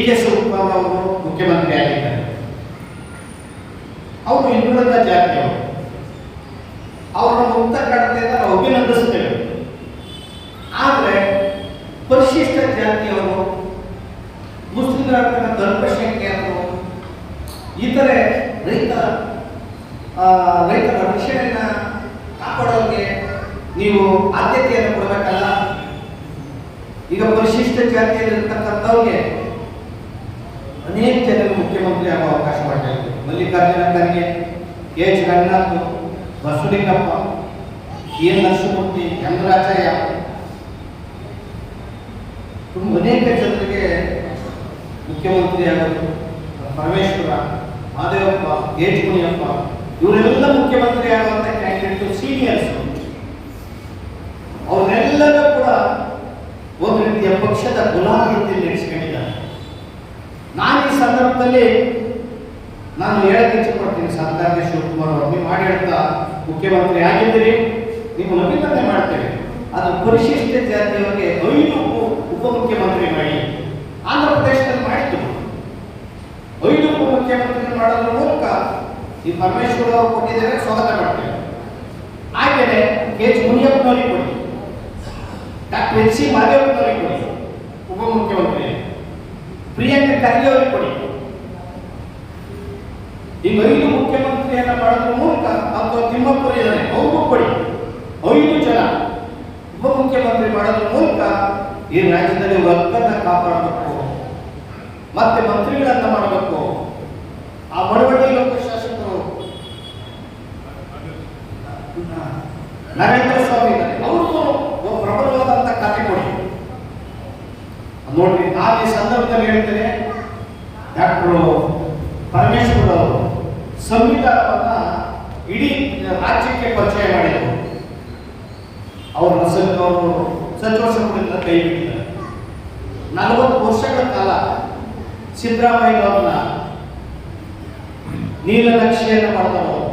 K Shivakumar ಅವರು ಮುಖ್ಯಮಂತ್ರಿ ಆಗಿದ್ದಾರೆ. ಅವರು ಹಿಂದುಳಿದ ಜಾತಿಯವರು, ಅವರ ಮುಕ್ತ ಕಡತೆಯಿಂದ ನಾವು ಅಭಿನಂದಿಸ್ತೇವೆ. ಆದರೆ ಪರಿಶಿಷ್ಟ ಜಾತಿಯವರು, ಮುಸ್ಲಿಮರ ಅಲ್ಪಸಂಖ್ಯಾತರು, ಇತರೆ ರೈತರ ರಕ್ಷಣೆಯನ್ನು ಕಾಪಾಡೋರಿಗೆ ನೀವು ಆದ್ಯತೆಯನ್ನು ಕೊಡಬೇಕಲ್ಲ. ಈಗ ಪರಿಶಿಷ್ಟ ಜಾತಿಯಲ್ಲಿರ್ತಕ್ಕಂಥವ್ರಿಗೆ ಅನೇಕ ಜನರು ಮುಖ್ಯಮಂತ್ರಿ ಆಗೋ ಅವಕಾಶ ಮಾಡಿದ್ದಾರೆ. ಮಲ್ಲಿಕಾರ್ಜುನ ಖರ್ಗೆ, ಎಚ್ ರಂಗನಾಥ್, ಬಸವಲಿಂಗಪ್ಪ, ಎನ್ ನರಸಿಂಹಮೂರ್ತಿ, ಚಂದ್ರಾಚಾರ್ಯ, ಅನೇಕ ಜನರಿಗೆ ಮುಖ್ಯಮಂತ್ರಿ ಆಗೋದು. ಪರಮೇಶ್ವರ, ಮಾದೇವಪ್ಪ, ಎಚ್ ಮುನಿಯಪ್ಪ, ಇವರೆಲ್ಲ ಮುಖ್ಯಮಂತ್ರಿ ಆಗುವಂತ ಕ್ಯಾಂಡಿಡೇಟ್ ಸೀನಿಯರ್ಸ್. ಅವರೆಲ್ಲರೂ ಕೂಡ ಒಂದು ರೀತಿಯ ಪಕ್ಷದ ಗುಲಾಬಿ ರೀತಿಯಲ್ಲಿ ನಡೆಸಿಕೊಂಡಿದ್ದಾರೆ. ನಾನು ಈ ಸಂದರ್ಭದಲ್ಲಿ ಹೇಳಕ್ಕೆ ಇಚ್ಛೆಪಡ್ತೀನಿ, ಸರ್ಕಾರದ ಶಿವಕುಮಾರ್ ಅವರು ನೀವು ಮಾಡಿ ಹೇಳ್ತಾ ಮುಖ್ಯಮಂತ್ರಿ ಆಗಿದ್ದೀರಿ, ನೀವು ಅಭಿನಂದನೆ ಮಾಡ್ತೇವೆ. ಅದು ಪರಿಶಿಷ್ಟ ಜಾತಿಯವರಿಗೆ 5 ಉಪಮುಖ್ಯಮಂತ್ರಿ ಮಾಡಿ. ಆಂಧ್ರ ಪ್ರದೇಶದಲ್ಲಿ ಮಾಡಿದ್ದು 5 ಉಪಮುಖ್ಯಮಂತ್ರಿ ಮಾಡೋದ್ರ ಮೂಲಕ ಈ ಪರಮೇಶ್ವರ ಅವರು ಕೊಟ್ಟಿದ್ದೇವೆ, ಸ್ವಾಗತ ಮಾಡ್ತೇವೆ. ಹಾಗೆಯೇ ಎಚ್ ಮುನಿಯಪ್ಪನವರಿಗೆ ಕೊಡಿ, ಡಾಕ್ಟರ್ ಎಚ್ ಸಿ ಮಾದೇವಪ್ಪನವರಿಗೆ ಕೊಡಿ ಉಪಮುಖ್ಯಮಂತ್ರಿ, ಪ್ರಿಯಾಂಕ ಖರ್ಗೆ ಅವರಿಗೆ ಕೊಡಿ. ಈಗ 5 ಮುಖ್ಯಮಂತ್ರಿಯನ್ನ ಮಾಡೋದ್ರ ಮೂಲಕ ಅಥವಾ ತಿಮ್ಮಪ್ಪರು ಇದ್ದಾರೆ ಅವ್ರಿಗೂ ಕೊಡಿ. 5 ಜನ ಉಪಮುಖ್ಯಮಂತ್ರಿ ಮಾಡೋದ್ರ ಮೂಲಕ ಈ ರಾಜ್ಯದಲ್ಲಿ ವರ್ಗನ್ನ ಕಾಪಾಡಬೇಕು, ಮತ್ತೆ ಮಂತ್ರಿಗಳನ್ನ ಮಾಡಬೇಕು. ಆ ಬಡವಳ್ಳಿ ಲೋಕ ಶಾಸಕರು ನರೇಂದ್ರ ಸ್ವಾಮಿ ಇದ್ದಾರೆ, ಅವ್ರಿಗೂ ಪ್ರಬಲವಾದಂತ ಖಾತೆ ಕೊಡಿ. ನೋಡ್ರಿ, ನಾನು ಈ ಸಂದರ್ಭದಲ್ಲಿ ಹೇಳ್ತೇನೆ, ಡಾಕ್ಟರ್ ಪರಮೇಶ್ವರ್ ಅವರು ಸಂವಿಧಾನವನ್ನ ಇಡೀ ರಾಜ್ಯಕ್ಕೆ ಪರಿಚಯ ಮಾಡಿದರು. ಅವರು ಸಚಿವ ಸಂಪುಟದಿಂದ ಕೈ ಬಿಟ್ಟಿದ್ದಾರೆ. 40 ವರ್ಷಗಳ ಕಾಲ ಸಿದ್ದರಾಮಯ್ಯನವ್ರನ್ನ ನೀಲನಕ್ಷೆಯನ್ನು ಮಾಡಿದವರು,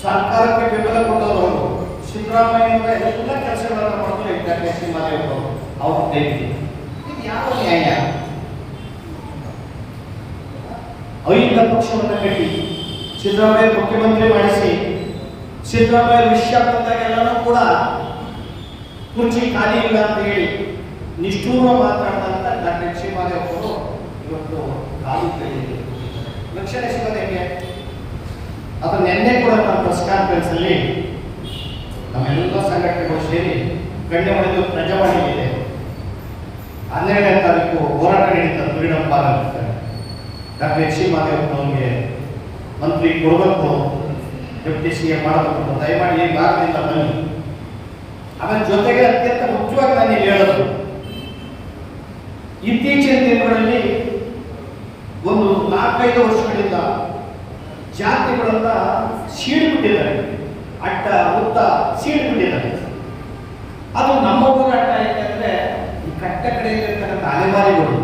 ಸರ್ಕಾರಕ್ಕೆ ಬೆಂಬಲ ಕೊಟ್ಟವರು, ಸಿದ್ದರಾಮಯ್ಯನವರ ಎಲ್ಲ ಕೆಲಸಗಳನ್ನು ಮಾಡಿದ್ರು ಡಾಕ್ಟರ್ ಸಿ ಮಾದೇವಪ್ಪನವರು. ಅವರು ಕೈ ಬಿಟ್ಟಿದ್ದಾರೆ. ಇದು ಯಾವ ನ್ಯಾಯ? 5 ಪಕ್ಷವನ್ನು ಕಟ್ಟಿ ಸಿದ್ದರಾಮಯ್ಯ ಮುಖ್ಯಮಂತ್ರಿ ಮಾಡಿಸಿ, ಸಿದ್ದರಾಮಯ್ಯ ವಿಷಯ ಬಂದಾಗೆಲ್ಲನೂ ಕೂಡ ಕುರ್ಚಿ ಖಾಲಿ ಇಲ್ಲ ಅಂತ ಹೇಳಿ ನಿಷ್ಠೂರ ಮಾತಾಡಿದಂತ ಡಾಕ್ಟರ್ ಸಿ ಮಾದೇವಪ್ಪನವರು ಇವತ್ತು ಖಾಲಿ ಕೈಯಲ್ಲಿ ರಕ್ಷಣೆ ಸಿಗೋದು ಹೆಂಗೆ? ಅದು ನಿನ್ನೆ ಕೂಡ ನಮ್ಮ ಪ್ರೆಸ್ ಕಾನ್ಫರೆನ್ಸ್ ಅಲ್ಲಿ ನಮ್ಮೆಲ್ಲ ಸಂಘಟನೆಗಳು ಸೇರಿ ಗಣ್ಯ ಮಾಡಿದ್ದು ಪ್ರಜಾವಾಣಿ ಇದೆ. 12ನೇ ತಾರೀಕು ಹೋರಾಟ ನಡೀತಾರೆ freedom park. Doctor H C ಮಾದೇವಪ್ಪನವರಿಗೆ ಮಂತ್ರಿ ಕೊಡಬೇಕು, ಡೆಪ್ಟಿ ಸಿ ಎಂ ಮಾಡಬೇಕು, ದಯಮಾಡಿ ಈ ಭಾಗದಿಂದ ಬನ್ನಿ. ಆಮೇಲೆ ಜೊತೆಗೆ ಅತ್ಯಂತ ಮುಖ್ಯವಾಗಿ ನಾನು ಹೇಳೋದು, ಇತ್ತೀಚಿನ ದಿನಗಳಲ್ಲಿ ಒಂದು 4-5 ವರ್ಷಗಳಿಂದ ಜಾತಿಗಳನ್ನ ಸೀಡ್ಬಿಟ್ಟಿದ್ದಾರೆ, ಅಡ್ಡ ಉದ್ದ ಸೀಡ್ಬಿಟ್ಟಿದ್ದಾರೆ. ಅದು ನಮ್ಮ ಹೋರಾಟ ಯಾಕಂದ್ರೆ ಈ ಕಟ್ಟ ಕಡೆಯಲ್ಲಿರ್ತಕ್ಕಂಥ ಅಲೆಮಾರಿಗಳು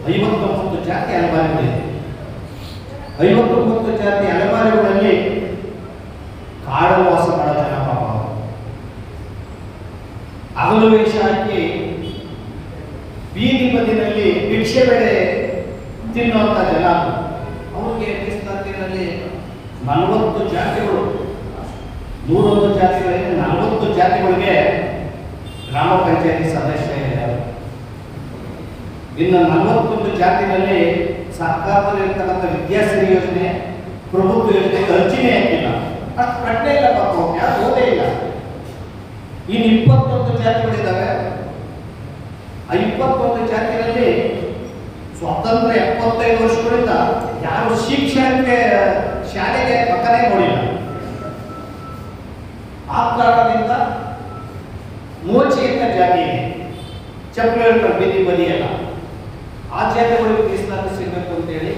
59 ಜಾತಿ ಅಲೆಮಾರಿಗಳಿದೆ. 59 ಜಾತಿ ಅಲೆಮಾರಿಗಳಲ್ಲಿ ಕಾಡು ವಾಸ ಮಾಡೋ ಜನ ಪಾಪ, ಹಗಲು ವೇಷ ಹಾಕಿ ಬೀದಿ ಬದಿನಲ್ಲಿ ಭಿಕ್ಷೆ ಬೆಳೆ ತಿನ್ನುವಂತ ಜನ. ಅವ್ರಿಗೆ ಮೀಸಲಾತಿನಲ್ಲಿ 40 ಜಾತಿಗಳು, 101 ಜಾತಿಗಳಿಗೆ 40 ಜಾತಿಗಳಿಗೆ ಗ್ರಾಮ ಪಂಚಾಯತಿ ಸದಸ್ಯ ಇದ್ದಾರೆ. ಇನ್ನು 41 ಜಾತಿನಲ್ಲಿ ಸರ್ಕಾರದಲ್ಲಿ ಇರ್ತಕ್ಕಂಥ ವಿದ್ಯಾಶ್ರೀ ಯೋಜನೆ, ಪ್ರಭುತ್ವ ಯೋಜನೆಗೆ ಅರ್ಜಿನೇ ಹಾಕಿಲ್ಲ. ಅಷ್ಟು ಪ್ರಜ್ಞೆ ಇಲ್ಲ ಪಾಪ, ಯಾರು ಓದೇ ಇಲ್ಲ. ಇನ್ನು 21 ಜಾತಿಗಳಿದ್ದಾವೆ. ಆ 21 ಜಾತಿಗಳಲ್ಲಿ ಸ್ವಾತಂತ್ರ್ಯ 75 ವರ್ಷಗಳಿಂದ ಯಾರು ಶಿಕ್ಷಣಕ್ಕೆ ಶಾಲೆಗೆ ಪಕ್ಕನೇ ನೋಡಿಲ್ಲ. ಆ ಕಾರಣದಿಂದ ಮೋಚಿಯಿಂದ ಜಾತಿ ಇದೆ, ಚಪ್ಪಲಿ ಬೀದಿ ಬದಿಯಲ್ಲ. ಆ ಜಾತಿಗಳಿಗೆ ಮೀಸಲಾತಿ ಸಿಗಬೇಕು ಅಂತೇಳಿ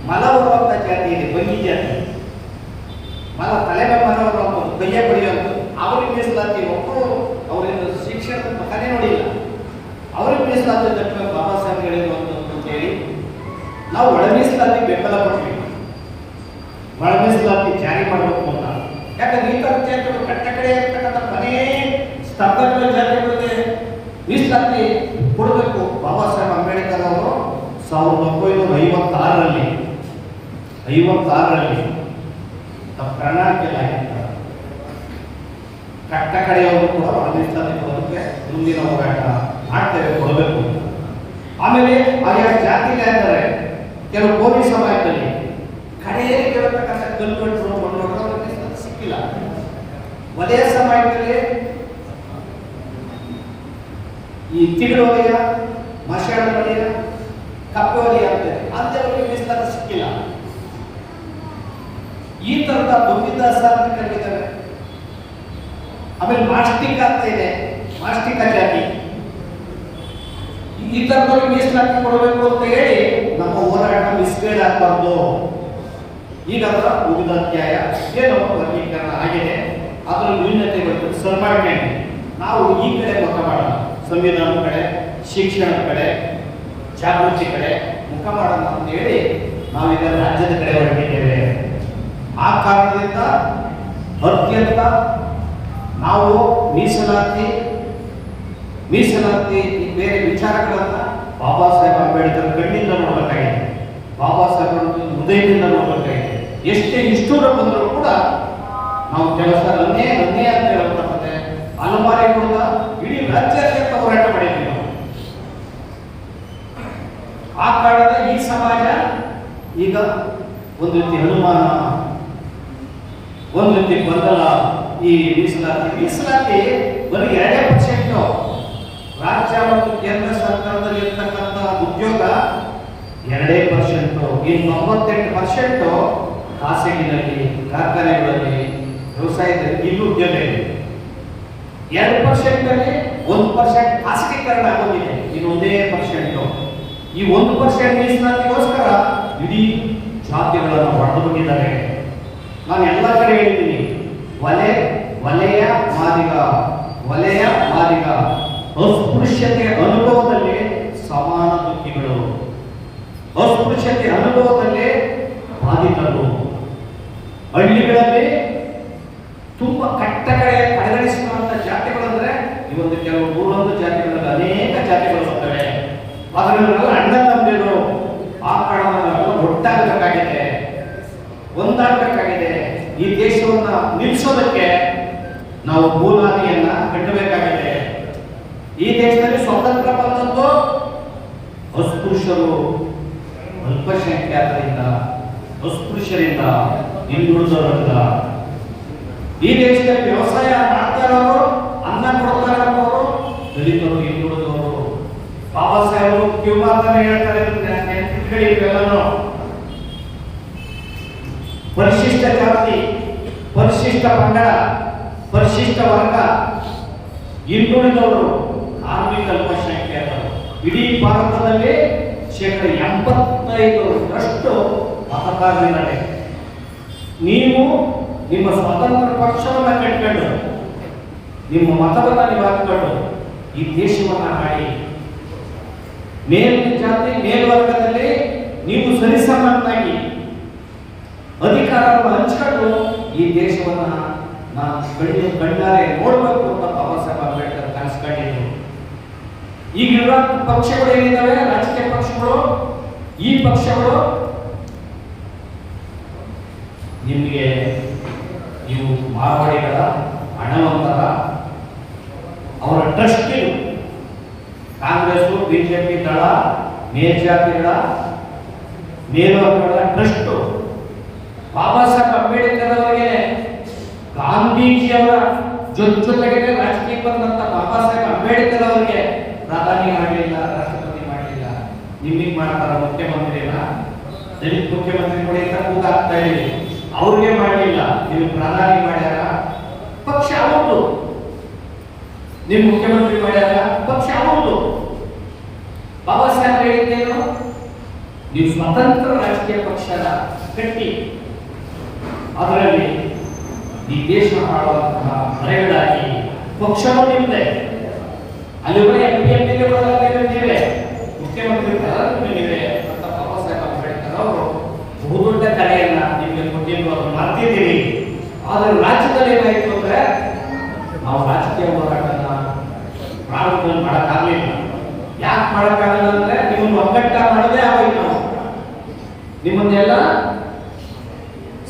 ಮಲ ಬರುವಂತ ಜಾತಿ ಇದೆ, ಬಂಗಿ ಜಾತಿ. ಮಲ ತಲೆ ಮಲ ಬರುವಂಥದ್ದು, ಕೈಯ ಬಡಿಯುವಂಥದ್ದು, ಅವ್ರಿಗೆ ಮೀಸಲಾತಿ ಒಬ್ಬರು ಅವರಿಂದ ಶಿಕ್ಷಣದ ಪಕ್ಕನೇ ನೋಡಿಲ್ಲ. ಅವ್ರಿಗೆ ಮೀಸಲಾತಿ ದಕ್ಕಬೇಕು ಬಾಬಾ ಸಾಹೇಬ್ ಹೇಳಿರುವಂಥದ್ದು ಅಂತೇಳಿ ನಾವು ಒಳ ಮೀಸಲಾತಿ ಬೆಂಬಲ ಕೊಡ್ಬೇಕು, ಒಳ ಮೀಸಲಾತಿ ಜಾರಿ ಮಾಡಬೇಕು ಅಂತ. ಯಾಕಂದ್ರೆ ಈ ಥರ ಜಾತಿಗಳು ಕಟ್ಟ ಕಡೆ ಇರ್ತಕ್ಕಂಥ ಮನೆ ಸ್ತಬ್ಧಗಳ ಜಾತಿಗಳಿಗೆ ಮೀಸಲಾತಿ ಕೊಡಬೇಕು. ಬಾಬಾ ಸಾಹೇಬ್ ಅಂಬೇಡ್ಕರ್ ಅವರು 1956ರಲ್ಲಿ ಪ್ರಣಾಳಿಕೆ ಆಗಿರ್ತಾರೆ. ಕಟ್ಟ ಕಡೆಯವರು ಕೂಡ ಮೀಸಲಾತಿ ಕೊಡೋದಕ್ಕೆ ಮುಂದಿನ ಹೋರಾಟ ಮಾಡ್ತೇವೆ, ಕೊಡಬೇಕು. ಆಮೇಲೆ ಆಯಾ ಜಾತಿಗೆ ಅಂದರೆ ಕೆಲವು ಪೊಲೀಸ್ ಸಮಾಜದಲ್ಲಿ ಕಡೆಯಲ್ಲಿ ಕೇಳತಕ್ಕಂಥ ಕಲ್ಕಟ್ಟರು ಮಣ್ಣು ಸಿಕ್ಕಿಲ್ಲ. ವಲಯ ಸಮಾಜದಲ್ಲಿ ಈ ತಿಗಳು ವಲಯ, ಮಶಾಣ ವಲಯ, ಕಪ್ಪೆ ವಲಯ ಅಂತವರಿಗೆ ಮೀಸಲಾತಿ ಸಿಕ್ಕಿಲ್ಲ. ಈ ತರದ ದುರ್ವಿದಾಸ ಅಂತ ಕರೀತಾರೆ. ಆಮೇಲೆ ಮಾಸ್ಟಿಕ ಅಂತ ಇದೆ, ಮಾಸ್ಟಿಕ ಜಾತಿ. ಈ ತರದವ್ರಿಗೆ ಮೀಸಲಾತಿ ಕೊಡಬೇಕು ಅಂತ ಹೇಳಿ ನಮ್ಮ ಹೋರಾಟ ಮಿಸ್ಗೈಡ್ ಆಗಬಾರ್ದು. ಈಗ ಅದರ ಮುಗಿದ ಅಧ್ಯಾಯ ಏನೋ ವರ್ಗೀಕರಣ ಆಗಿದೆ. ಅದರ ನ್ಯೂನತೆಗಳು ಸರ್ ಮಾಡ್ಕೊಂಡು ನಾವು ಈ ಕಡೆ ಮುಖ ಮಾಡೋಣ, ಸಂವಿಧಾನದ ಕಡೆ, ಶಿಕ್ಷಣದ ಕಡೆ, ಜಾಗೃತಿ ಕಡೆ ಮುಖ ಮಾಡೋಣ ಅಂತ ಹೇಳಿ ನಾವೀಗ ರಾಜ್ಯದ ಕಡೆ ಹೊರಟಿದ್ದೇವೆ. ಆ ಕಾರಣದಿಂದ ಅತ್ಯಂತ ನಾವು ಮೀಸಲಾತಿ ಬೇರೆ ವಿಚಾರಗಳನ್ನ ಬಾಬಾ ಸಾಹೇಬ್ ಅಂಬೇಡ್ಕರ್ ಕಣ್ಣಿಂದ ನೋಡಬೇಕಾಗಿದೆ, ಬಾಬಾ ಸಾಹೇಬ್ ಹೃದಯದಿಂದ ನೋಡಬೇಕಾಗಿದೆ. ಎಷ್ಟೇ ಇಷ್ಟೂರ ಬಂದರೂ ಕೂಡ ನಾವು ಕೆಲಸ ನನ್ನೇ ಅಂತ ಹೇಳಬೇಕಾಗುತ್ತೆ. ಅಲಮಾರಿ ಕೂಡ ಇಡೀ ರಾಜ್ಯಾದ್ಯಂತ ಹೋರಾಟ ಮಾಡಿದ್ದೀವಿ ನಾವು. ಆ ಕಾರಣದ ಈ ಸಮಾಜ ಈಗ ಒಂದು ರೀತಿ ಅನುಮಾನ, ಒಂದು ರೀತಿ ಗೊಂದಲ. ಈ ಮೀಸಲಾತಿ ಬರೀ 2% ರಾಜ್ಯ ಮತ್ತು ಕೇಂದ್ರ ಸರ್ಕಾರದಲ್ಲಿ ಇರ್ತಕ್ಕಂಥ ಉದ್ಯೋಗ 2%. ಇನ್ನು 98% ಖಾಸಗಿನಲ್ಲಿ, ಕಾರ್ಖಾನೆಗಳಲ್ಲಿ, ವ್ಯವಸಾಯದಲ್ಲಿ ಇನ್ನೂ ಉದ್ಯೋಗ ಇದೆ. 2% ಅಲ್ಲಿ 1% ಖಾಸಗೀಕರಣ ಆಗೋದಿದೆ. ಇನ್ನು 1%. ಈ 1% ಮೀಸಲಾತಿಗೋಸ್ಕರ ಇಡೀ ಜಾತಿಗಳನ್ನು ಹೊಡೆದು ಬಿಟ್ಟಿದ್ದಾರೆ. ನಾನು ಎಲ್ಲ ಕಡೆ ಹೇಳಿದ್ದೀನಿ, ವಲಯ ಮಾದಿಗ ಅಸ್ಪೃಶ್ಯತೆ ಅನುಭವದಲ್ಲಿ ಸಮಾನ ದುಃಖಿಗಳು, ಅಸ್ಪೃಶ್ಯತೆ ಅನುಭವದಲ್ಲಿ ಬಾಧಿತರು. ಹಳ್ಳಿಗಳಲ್ಲಿ ತುಂಬಾ ಕಟ್ಟ ಕಡೆಗಣಿಸುವಂತ ಜಾತಿಗಳಂದ್ರೆ ಇವತ್ತು ಕೆಲವು 100 ಜಾತಿಗಳಲ್ಲಿ ಅನೇಕ ಜಾತಿಗಳು ಬರ್ತವೆ. ಅದರಲ್ಲೆಲ್ಲ ಅಣ್ಣ ತಮ್ಮದಿರು. ಆ ಕಾರಣದಲ್ಲೆಲ್ಲ ಒಟ್ಟಾಗಬೇಕಾಗಿದೆ, ಒಂದಾಗಬೇಕಾಗಿದೆ. ಈ ದೇಶವನ್ನ ನಿಲ್ಲಿಸೋದಕ್ಕೆ ನಾವು ಭೂನಾದಿಯನ್ನ ಕಟ್ಟಬೇಕಾಗಿದೆ. ಈ ದೇಶದಲ್ಲಿ ಸ್ವಾತಂತ್ರ್ಯ ಬಂದದ್ದು ಅಸ್ಪೃಶ್ಯರು, ಅಲ್ಪಸಂಖ್ಯಾತರಿಂದ, ಅಸ್ಪೃಶ್ಯರಿಂದ, ಹಿಂದುಳಿದವರಿಂದ. ಈ ದೇಶದಲ್ಲಿ ವ್ಯವಸಾಯ ಮಾಡ್ತಾ ಇರೋರು, ಅನ್ನ ಕೊಡ್ತಾ ಇರೋರು ದಲಿತರು, ಹಿಂದುಳಿದವರು. ಬಾಬಾ ಸಾಹೇಬರು ಕಿವಿಮಾತನ್ನ ಹೇಳ್ತಾರೆ, ಇವೆಲ್ಲನೂ ಪರಿಶಿಷ್ಟ ಜಾತಿ, ಪರಿಶಿಷ್ಟ ಪಂಗಡ, ಪರಿಶಿಷ್ಟ ವರ್ಗ, ಹಿಂದುಳಿದವರು, ಕಾರ್ಮಿಕ ಅಲ್ಪಸಂಖ್ಯಾತರು. ಇಡೀ ಭಾರತದಲ್ಲಿ 85% ಮತದಾರರಿದ್ದಾರೆ. ನೀವು ನಿಮ್ಮ ಸ್ವತಂತ್ರ ಪಕ್ಷವನ್ನ ಕಟ್ಕೊಂಡು, ನಿಮ್ಮ ಮತವನ್ನ ನೀವು ಹಾಕಿಕೊಂಡು ಈ ದೇಶವನ್ನ ಮಾಡಿ, ಮೇಲ್ಜಾತಿ ಮೇಲ್ವರ್ಗದಲ್ಲಿ ನೀವು ಸರಿಸಮಾನರಾಗಿ ಅಧಿಕಾರವನ್ನು ಹಂಚಿಕೊಂಡು ಈ ದೇಶವನ್ನ ನಾವು ಕಣ್ಣಾರೆ ನೋಡಬೇಕು ಅಂತ ಬಾಬಾ ಸಾಹೇಬ್ ಅಂಬೇಡ್ಕರ್ ಕನಸ್ಕೊಂಡಿದ್ರು. ಈಗಿರುವ ಪಕ್ಷಗಳು ಏನಿದ್ದಾವೆ, ರಾಜಕೀಯ ಪಕ್ಷಗಳು, ಈ ಪಕ್ಷಗಳು ನಿಮಗೆ ನೀವು ಮಾರ್ವಾಡಿಗಳ, ಹಣವಂತರ, ಅವರ ಟ್ರಸ್ಟ್ ಇದು. ಕಾಂಗ್ರೆಸ್, ಬಿಜೆಪಿ ದಳ, ಮೇಲ್ಜಾತಿಗಳ, ಮೇಲ್ವರ್ಗಗಳ ಟ್ರಸ್ಟ್. ಬಾಬಾ ಸಾಹೇಬ್ ಅಂಬೇಡ್ಕರ್ ಅವರಿಗೆ ಗಾಂಧೀಜಿಯವರ ಜೊತೆಗೆ ರಾಜಕೀಯ ಬಂದಂತ ಬಾಬಾ ಸಾಹೇಬ್ ಅಂಬೇಡ್ಕರ್ ಅವರಿಗೆ ಪ್ರಧಾನಿ ಮಾಡಲಿಲ್ಲ, ರಾಷ್ಟ್ರಪತಿ ಮಾಡಲಿಲ್ಲ. ನಿಮಗೆ ಮಾಡ್ತಾರ ಮುಖ್ಯಮಂತ್ರಿನ, ದಲಿತ ಮುಖ್ಯಮಂತ್ರಿ ಕೂಡ ಅಂತ ಕೂಗಾಗ್ತಾ ಇದ್ದೀವಿ. ಅವ್ರಿಗೆ ಮಾಡಲಿಲ್ಲ, ನೀವು ಪ್ರಧಾನಿ ಮಾಡ್ಯಾರ, ಪಕ್ಷ ಅವತ್ತು. ನೀವು ಮುಖ್ಯಮಂತ್ರಿ ಮಾಡ್ಯಾರ, ಪಕ್ಷ ಅವತ್ತು. ಬಾಬಾ ಸಾಹೇಬ್ ಹೇಳಿದ್ದೇನು, ನೀವು ಸ್ವತಂತ್ರ ರಾಜಕೀಯ ಪಕ್ಷದ ಕಟ್ಟಿ ಅದರಲ್ಲಿ ಈ ದೇಶ ಆಳುವಂತಹ ಮರೆಗಳಾಗಿ ಪಕ್ಷವೂ ನಿಮ್ಮದೆ. ಅಲ್ಲಿರುವ ನೀವೇ ಮುಖ್ಯಮಂತ್ರಿ ನೀವೇ ಅಂತ ಬಾಬಾ ಸಾಹೇಬ್ ಅಂಬೇಡ್ಕರ್ ಅವರು ಬಹುದೊಡ್ಡ ಕಲೆಯನ್ನ ನಿಮಗೆ ಕೊಟ್ಟಿದ್ದು ಅದು ಮಾಡ್ತಿದ್ದೀರಿ. ಆದರೆ ರಾಜ್ಯದಲ್ಲಿ ಏನಾಯಿತು ಅಂದ್ರೆ ನಾವು ರಾಜಕೀಯ ಹೋರಾಟನ ಪ್ರಾರಂಭ ಮಾಡೋಕ್ಕಾಗಲಿಲ್ಲ. ಯಾಕೆ ಮಾಡೋಕ್ಕಾಗಲ್ಲ ಅಂದ್ರೆ ನಿಮ್ಮನ್ನು ಒಗ್ಗಟ್ಟಾಗಿ ಮಾಡೋದೇ ಆಗೋಯ್ತು. ನಾವು ನಿಮ್ಮನ್ನೆಲ್ಲ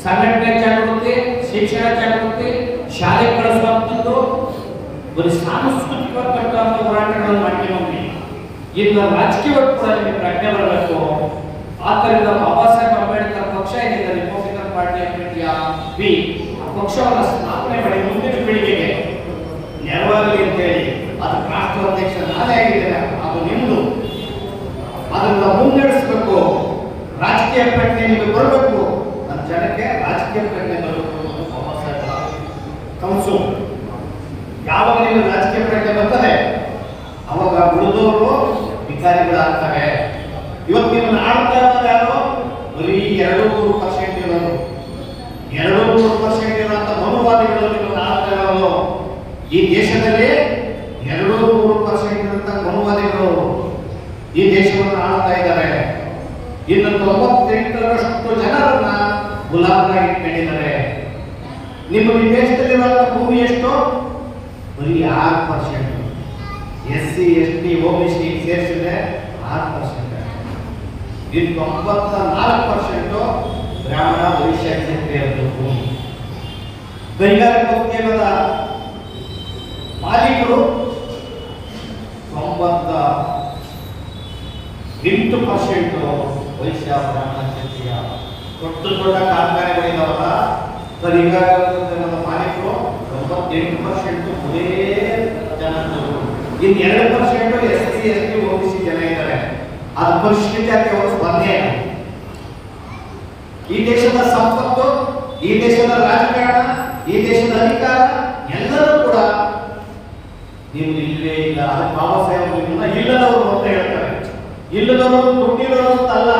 ಸಂಘಟನೆ ಜಾಗೃತಿ, ಶಿಕ್ಷಣ ಜಾಗೃತಿ, ಶಾಲೆ ಕಳಿಸುವಂಥದ್ದು ಒಂದು ಸಾಂಸ್ಕೃತಿಕವಾಗಿ ಕಟ್ಟುವಂಥ ಹೋರಾಟಗಳನ್ನು ಮಾಡ್ತೀವಿ. ಇನ್ನು ರಾಜಕೀಯವಾಗಿ ಕೂಡ ನಿಮಗೆ ಪ್ರಜ್ಞೆ ಬರಬೇಕು. ಆದ್ದರಿಂದ ಬಾಬಾ ಸಾಹೇಬ್ ಅಂಬೇಡ್ಕರ್ ಪಕ್ಷ ಏನಿದೆ Republican party of India B, ಆ ಪಕ್ಷವನ್ನು ಸ್ಥಾಪನೆ ಮಾಡಿ ಮುಂದಿನ ಪೀಳಿಗೆಗೆ ನೆರವಾಗಲಿ ಅಂತೇಳಿ ಅದಕ್ಕೆ ರಾಷ್ಟ್ರಾಧ್ಯಕ್ಷ ನಾನೇ ಆಗಿದ್ದೇನೆ. ಅದು ನಿಮ್ಮದು, ಅದನ್ನು ಮುನ್ನಡೆಸಬೇಕು. ರಾಜಕೀಯ ಪ್ರಜ್ಞೆ ನಿಮಗೆ ಬರಬೇಕು, ನನ್ನ ಜನಕ್ಕೆ ರಾಜಕೀಯ ಪ್ರಜ್ಞೆ ಬರಬೇಕು. ಬಾಬಾ ಸಾಹೇಬ್ ಕನಸು. ಯಾವಾಗ ನಿಮಗೆ ರಾಜಕೀಯ ಪ್ರಜ್ಞೆ ಬರ್ತದೆ ಅವಾಗ ಉಳಿದವರು ವಿಕಾರಿಗಳಾಗ್ತಾರೆ. ಇವತ್ತು ನಿಮ್ಮನ್ನು ಆಡ್ತಾ ಇರೋದು ಯಾರು? ಬರೀ 2-3% ಇರೋದು, 2-3% ಇರುವಂತ ಮನುವಾದಿಗಳು ನಿಮ್ಮನ್ನು ಆಡ್ತಾ ಇರೋದು. ಈ ದೇಶದಲ್ಲಿ 2-3% ಇರುವಂತ ಮನುವಾದಿಗಳು ಈ ದೇಶವನ್ನು ಆಳ್ತಾ ಇದ್ದಾರೆ. ಇನ್ನು 98% ಜನರನ್ನ ಗುಲಾಮರಾಗಿ ಇಟ್ಕೊಂಡಿದ್ದಾರೆ. ನಿಮ್ಮ ಈ ದೇಶದಲ್ಲಿರುವಂತ ಭೂಮಿ ಎಷ್ಟು? ಬರೀ 6%. SC ST OBC ಸೇರಿಸಿದ್ರೆ 6%. ಇನ್ನು 94% ಬ್ರಾಹ್ಮಣ ವೈಶ್ಯ ಕ್ಷತ್ರಿಯರು ಭೂಮಿ. ಕೈಗಾರಿಕೋದ್ಯಮದ ಮಾಲೀಕರು 98% ವೈಶ್ಯ ಬ್ರಾಹ್ಮಣ ಕ್ಷತ್ರಿಯ. ದೊಡ್ಡ ದೊಡ್ಡ ಕಾರ್ಖಾನೆಗಳಿದಾವಲ್ಲ, ಕೈಗಾರಿಕೋದ್ಯಮದ ಮಾಲೀಕರು 98% ಒಂದೇ ಜನರು. ಇನ್ನು 2% SC ST OBC ಜನ ಇದ್ದಾರೆ. ಅದು ಪರಿಶಿಷ್ಟ ಜಾತಿಯವರು ಸ್ಪರ್ಧೆ. ಈ ದೇಶದ ಸಂಪತ್ತು, ಈ ದೇಶದ ರಾಜಕಾರಣ, ಈ ದೇಶದ ಅಧಿಕಾರ ಎಲ್ಲರೂ ಕೂಡ ನೀವು ಇಲ್ಲವೇ ಇಲ್ಲ. ಅದಕ್ಕೆ ಬಾಬಾ ಸಾಹೇಬ್ ಇಲ್ಲದವರು ಅಂತ ಹೇಳ್ತಾರೆ. ಇಲ್ಲದವರು ದುಡ್ಡಿರೋರು ಅಂತ ಅಲ್ಲ,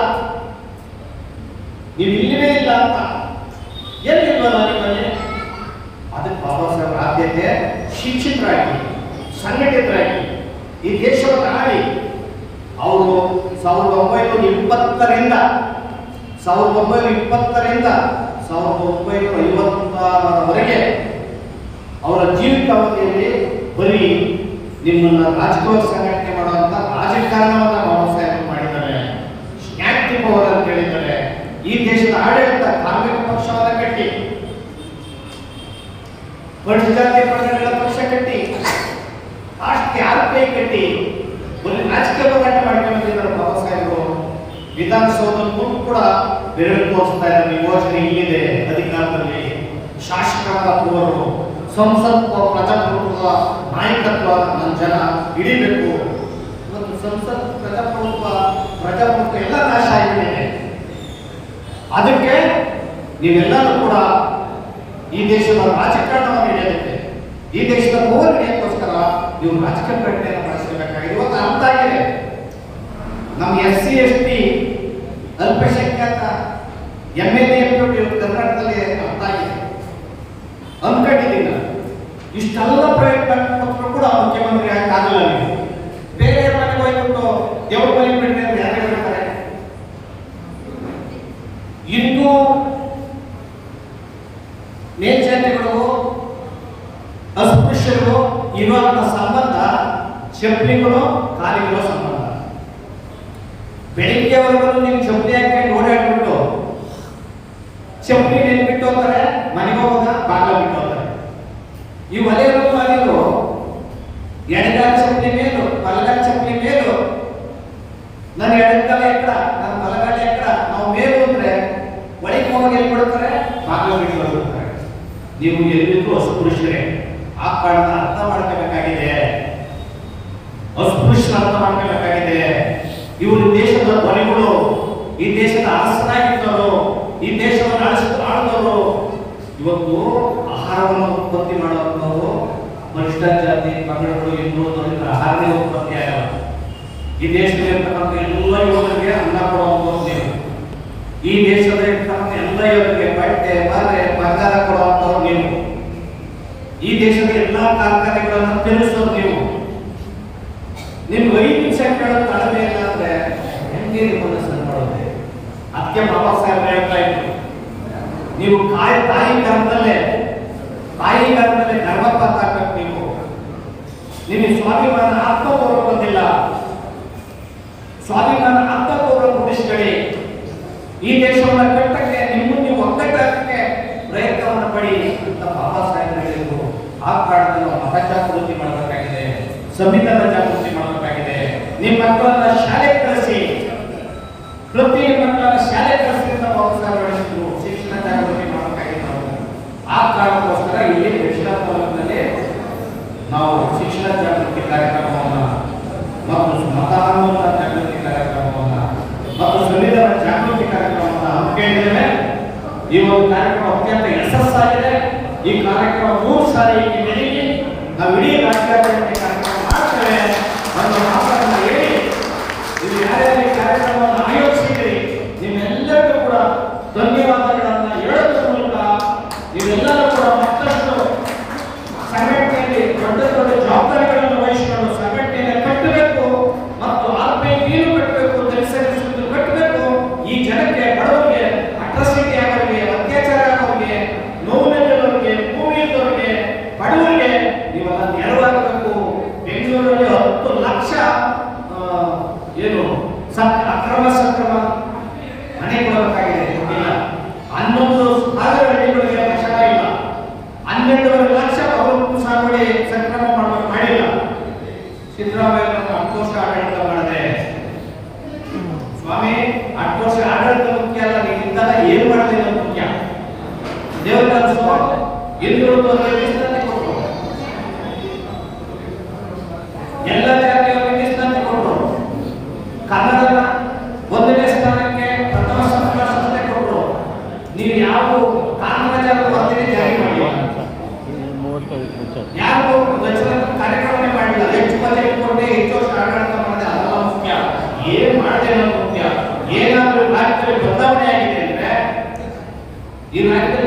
ನೀವು ಇಲ್ಲವೇ ಇಲ್ಲ ಅಂತ. ಎಲ್ಲಿಲ್ವಲ್ಲ ನಿಮ್ಮಲ್ಲಿ? ಅದಕ್ಕೆ ಬಾಬಾ ಸಾಹೇಬ್ ಆದ್ಯತೆ ಶಿಕ್ಷಿತರಾಗಿ, ಸಂಘಟಿತರಾಗಿ ಈ ದೇಶವನ್ನು ಆಳಿ ಅವರು 1920ರಿಂದ 1956ರವರೆಗೆ ಅವರ ಜೀವಿತಾವಧಿಯಲ್ಲಿ ಬರೀ ನಿಮ್ಮನ್ನ ರಾಜಕೀಯ ಸಂಘಟನೆ ಮಾಡುವಂತ ರಾಜಕಾರಣವನ್ನ ಬಾಬಾ ಸಾಹೇಬ್ ಮಾಡಿದ್ದಾರೆ. ನ್ಯಾಕ್ಟಿವ್ ಪವರ್ ಅಂತ ಹೇಳಿದ್ದಾರೆ. ಈ ದೇಶದ ಆಡಳಿತ ಕಾರ್ಮಿಕ ಪಕ್ಷವನ್ನ ಕಟ್ಟಿ, ಜಾತಿ ಪಂಗಡಗಳ ಪಕ್ಷ ಕಟ್ಟಿ, ರಾಷ್ಟ್ರೀಯ ಆರ್ಪಿ ಕಟ್ಟಿ ಒಂದು ರಾಜಕೀಯ ಹೋರಾಟ ಮಾಡ್ಕೊಂಡಿದ್ದಾರೆ ಬಾಬಾ ಸಾಹೇಬರು. ವಿಧಾನಸೌಧಕ್ಕೂ ಕೂಡ ಬೆರಳು ತೋರಿಸ್ತಾ ಇದ್ದಾರೆ. ಯೋಜನೆ ಇಲ್ಲಿದೆ, ಅಧಿಕಾರದಲ್ಲಿ ಶಾಸಕರ ಪೂರ್ವರು, ಸಂಸತ್ ಪ್ರಜಾಪ್ರಭುತ್ವ ನಾಯಕತ್ವ ನನ್ನ ಜನ ಹಿಡಿಬೇಕು. ಇವತ್ತು ಸಂಸತ್ ಪ್ರಜಾಪ್ರಭುತ್ವ ಎಲ್ಲ ನಾಶ ಆಗಿಬಿಟ್ಟಿದೆ. ಅದಕ್ಕೆ ನೀವೆಲ್ಲರೂ ಕೂಡ ಈ ದೇಶದ ರಾಜಕಾರಣವನ್ನು ಹಿಡಿಯೋದಕ್ಕೆ, ಈ ದೇಶದ ಹೋರಾಟಕ್ಕೋಸ್ಕರ ನೀವು ರಾಜಕೀಯ ಪ್ರಜ್ಞೆಯನ್ನು ಬಳಸಬೇಕಾಗಿದೆ. ಇವತ್ತು ಅರ್ಥ ಆಗಿದೆ. ನಮ್ಮ SC ST ಅಲ್ಪಸಂಖ್ಯಾತ MLA ಕರ್ನಾಟಕದಲ್ಲಿ ಅರ್ಥ ಆಗಿದೆ, ಅಂದ್ಕೊಂಡಿದ್ದೀನ. ಇಷ್ಟೆಲ್ಲ ಪ್ರಯತ್ನ ಪಟ್ಟರು ಕೂಡ ಮುಖ್ಯಮಂತ್ರಿ ಆಗಲ್ಲ. ನೀವು ಬೇರೆ ಮನೆಗೆ ಹೋಗ್ಬಿಟ್ಟು ದೇವ್ರ ಮನೆ ಬಿಟ್ಟರೆ ಅಂತ ಯಾರು ಹೇಳ್ತಾರೆ? ಇನ್ನೂ ಮೇಲ್ಜಾತಿಗಳು ಅಸ್ಪೃಶ್ಯರು ಇರುವಂತ ಸಂಬಂಧ ಚಪ್ಪಲಿಗಳು ಕಾಲಿಗಳು ಸಂಬಂಧ. ಬೆಳಿಗ್ಗೆವರೆಗೂ ನೀವು ಚಪ್ಪಲಿ ಹಾಕಿ ಓಡಾಡ್ಬಿಟ್ಟು ಚಪ್ಪಲಿ ನೆನ್ಬಿಟ್ಟು ಹೋಗ್ತಾರೆ, ಮನೆಗೆ ಹೋಗುವಾಗ ಬಾಗಿಲು ಬಿಟ್ಟು ಹೋಗ್ತಾರೆ. ಈ ಒಲೆಯರು ಮಾಲಿರು ಎಡಗಾಲ ಚಪ್ಪಲಿ ಮೇಲು, ಬಲಗಾಲ ಚಪ್ಪಲಿ ಮೇಲು. ನನ್ನ ಎಡಗಾಲ ಎಕ್ಕಡ, ನನ್ನ ಬಲಗಾಲ ಎಕ್ಕಡ. ನಾವು ಮೇಲು ಅಂದ್ರೆ ಒಳಗೆ ಹೋಗಿ ಎಲ್ಲಿ ಬಿಡ್ತಾರೆ? ಬಾಗಿಲು ಬಿಟ್ಟು ಬರ್ಬಿಡ್ತಾರೆ. ನೀವು ಎಲ್ಲಿದ್ರು ಅಸ್ಪೃಶ್ಯರೇ. ಆ ಕಾರಣ ಅರ್ಥ ಮಾಡ್ಕೋಬೇಕಾಗಿದೆ, ಅಸ್ಪೃಶ್ಯ ಅರ್ಥ ಮಾಡ್ಕೋಬೇಕಾಗಿದೆ. ಇವರು ದೇಶದ ಧ್ವನಿಗಳು, ಈ ದೇಶದ ಅರಸನಾಗಿದ್ದವರು, ಈ ದೇಶವನ್ನು ಆಳಿದವರು. ಇವತ್ತು ಆಹಾರವನ್ನು ಉತ್ಪತ್ತಿ ಮಾಡುವಂಥವರು ಪರಿಷ್ಠ ಜಾತಿ ಪಂಗಡಗಳು, ಹಿಂದೂ ಆಹಾರನೇ ಉತ್ಪತ್ತಿ ಆಗಲ್ಲ. ಈ ದೇಶದಲ್ಲಿರ್ತಕ್ಕಂಥ ಎಲ್ಲ ಯುವಕರಿಗೆ ಅನ್ನ ಕೊಡುವಂಥವ್ರು ನೀವು. ಈ ದೇಶದಲ್ಲಿರ್ತಕ್ಕಂಥ ಎಲ್ಲ ಯುವಕರಿಗೆ ಬಟ್ಟೆ, ಬರೆ, ಬಂಗಾರ ಕೊಡುವಂಥವ್ರು ನೀವು. ಈ ದೇಶದ ಎಲ್ಲಾ ಕಾರ್ಖಾನೆಗಳನ್ನು ತಿಳಿಸೋದು ನೀವು. ನಿಮ್ಗೆ 5 ನಿಮಿಷ ಕೇಳೋದು ಕಡಿಮೆ ಇಲ್ಲ ಅಂದ್ರೆ ಹೆಂಗೆ ನಿಮ್ಮನ್ನು ಸರಿ ಮಾಡೋದು? ಅದಕ್ಕೆ ಬಾಬಾ ಸಾಹೇಬ್ ಹೇಳ್ತಾ ಇದ್ರು, ನೀವು ತಾಯಿ ಗರ್ಭದಲ್ಲೇ ಗರ್ಭಪಾತ ಆಗ್ಬೇಕು. ನೀವು ನಿಮಗೆ ಸ್ವಾಭಿಮಾನ ಆತ್ಮಗೌರವ ಬಂದಿಲ್ಲ. ಸ್ವಾಭಿಮಾನ ಆತ್ಮಗೌರವ ಉಳಿಸಿಕೊಳ್ಳಿ. ಈ ದೇಶವನ್ನು ಕಟ್ಟಕ್ಕೆ ನಿಮ್ಮನ್ನು ನೀವು ಒಗ್ಗಟ್ಟಾಗಕ್ಕೆ ಪ್ರಯತ್ನವನ್ನು ಪಡಿ ಅಂತ ಬಾಬಾ ಸಾಹೇಬರು ಹೇಳಿದ್ರು. ಆ ಕಾರಣದಲ್ಲಿ ನಾವು ಮತ ಜಾಗೃತಿ ಮಾಡಬೇಕಾಗಿದೆ, ಸಂವಿಧಾನ ಜಾಗೃತಿ ಮಾಡಬೇಕಾಗಿದೆ. ನಿಮ್ಮ ಮಕ್ಕಳನ್ನ ಶಾಲೆಗೆ ಕಳಿಸಿ, ಪ್ರತಿ ಮಕ್ಕಳನ್ನ ಶಾಲೆಗೆ ಕಳಿಸಿ ಅಂತ ಬಾಬಾ ಸಾಹೇಬರು ಹೇಳಿದ್ರು. ಶಿಕ್ಷಣ ಜಾಗೃತಿ ಮಾಡಬೇಕಾಗಿದೆ ನಾವು. ಆ ಕಾರಣಕ್ಕೋಸ್ಕರ ಇಲ್ಲಿ ದಕ್ಷಿಣ ತಾಲೂಕಿನಲ್ಲಿ ನಾವು ಶಿಕ್ಷಣ ಜಾಗೃತಿ ಕಾರ್ಯಕ್ರಮವನ್ನು ಮತ್ತು ಮತದಾನ ಜಾಗೃತಿ ಕಾರ್ಯಕ್ರಮವನ್ನು ಮತ್ತು ಸಂವಿಧಾನ ಜಾಗೃತಿ ಕಾರ್ಯಕ್ರಮವನ್ನು ಹಮ್ಮಿಕೊಂಡಿದ್ದೇವೆ. ಈ ಒಂದು ಕಾರ್ಯಕ್ರಮ ಅತ್ಯಂತ ಯಶಸ್ಸಾಗಿದೆ. ಈ ಕಾರ್ಯಕ್ರಮ 3 ಸಾರಿ ಬೆಳಿಗ್ಗೆ ನಾವು ಇಡೀ ರಾಜ್ಯಾದ್ಯಂತ ಕಾರ್ಯಕ್ರಮ ಮಾಡ್ತೇವೆ ಒಂದು ಮಾತನ್ನು ಹೇಳಿ, ನೀವು ಯಾರ್ಯಾರು ಈ ಕಾರ್ಯಕ್ರಮವನ್ನು ಆಯೋಜಿಸಿದ್ದೀರಿ ನಿಮ್ಮೆಲ್ಲರಿಗೂ ಕೂಡ ಧನ್ಯವಾದಗಳನ್ನು ಹೇಳೋದ್ರ ಮೂಲಕ ನೀವೆಲ್ಲರೂ ಕೂಡ ಮತ್ತಷ್ಟು ಸಂಘಟನೆಯಲ್ಲಿ ದೊಡ್ಡ ದೊಡ್ಡ ಜವಾಬ್ದಾರಿಗಳನ್ನು ವಹಿಸಿಕೊಂಡು ಸಂಘಟನೆಯನ್ನು ಕಟ್ಟಬೇಕು ಮತ್ತು ಆರ್ಪಿಐ ಕಟ್ಟಬೇಕು, ದಲಿತ ಕಟ್ಟಬೇಕು. ಈ ಜನಕ್ಕೆ ಬಡವರಿಗೆ ಅಟ್ರಾಸಿಟಿ ಆಗೋರಿಗೆ, ಅತ್ಯಾಚಾರ ಆಗೋರಿಗೆ, ನೋವಿನವರಿಗೆ, ಭೂಮಿಯದವರಿಗೆ, ಬಡವರಿಗೆ ನೀವೆಲ್ಲ ನೆರವಾಗಬೇಕು. ಬೆಂಗಳೂರಲ್ಲಿ 10 ಲಕ್ಷ ಏನು ಅಕ್ರಮ ಸಕ್ರಮ ಮನೆ ಕೊಡಬೇಕಾಗಿದೆ, ಕೊಟ್ಟಿಲ್ಲ. 11,000 ಹಳ್ಳಿಗಳಿಗೆ ಕಷಾಯ ಇಲ್ಲ. 12 ಲಕ್ಷ ಅವರು ಸಾಗುವಳಿ ಸಕ್ರಮ ಮಾಡಿಲ್ಲ. ಸಿದ್ದರಾಮಯ್ಯ 10 ವರ್ಷ ಆಡಳಿತ ಮಾಡಿದೆ. ಸ್ವಾಮಿ 10 ವರ್ಷ ಆಡಳಿತ ಮುಖ್ಯ ಅಲ್ಲ, ನೀವಿಂದಲ್ಲ ಏನು ಮಾಡಿದೆ ಅನ್ನೋದು ಮುಖ್ಯ. ದೇವರ ಹಿಂದುಳಿದ ಮೀಸಲಾತಿ ಕೊಟ್ಟರು, ಎಲ್ಲ ಜಾತಿಯವರಿಗೆ ಮೀಸಲಾತಿ ಕೊಟ್ಟರು, ಕನ್ನಡದ 1ನೇ ಸ್ಥಾನಕ್ಕೆ ಪ್ರಥಮ ಸಂಸ್ಥೆ ಕೊಟ್ಟರು. ನೀವು ಯಾವ ಕಾನೂನು ವರದಿ ಜಾರಿ ಮಾಡಿಲ್ಲ, ಯಾರು ಕಾರ್ಯಕ್ರಮ ಮಾಡಿಲ್ಲ. ಹೆಚ್ಚು ಬಜೆಟ್ ಕೊಟ್ಟೆ, ಹೆಚ್ಚು ವರ್ಷ ಆಡಳಿತ ಮಾಡಿದೆ, ಅದೆಲ್ಲ ಮುಖ್ಯ. ಏನ್ ಮಾಡಿದೆ ಅನ್ನೋದು ಮುಖ್ಯ. ಏನಾದ್ರೂ ರಾಜ್ಯದಲ್ಲಿ ಬದಲಾವಣೆ ಆಗಿದೆ ಅಂದ್ರೆ ಈ ರಾಜ್ಯದಲ್ಲಿ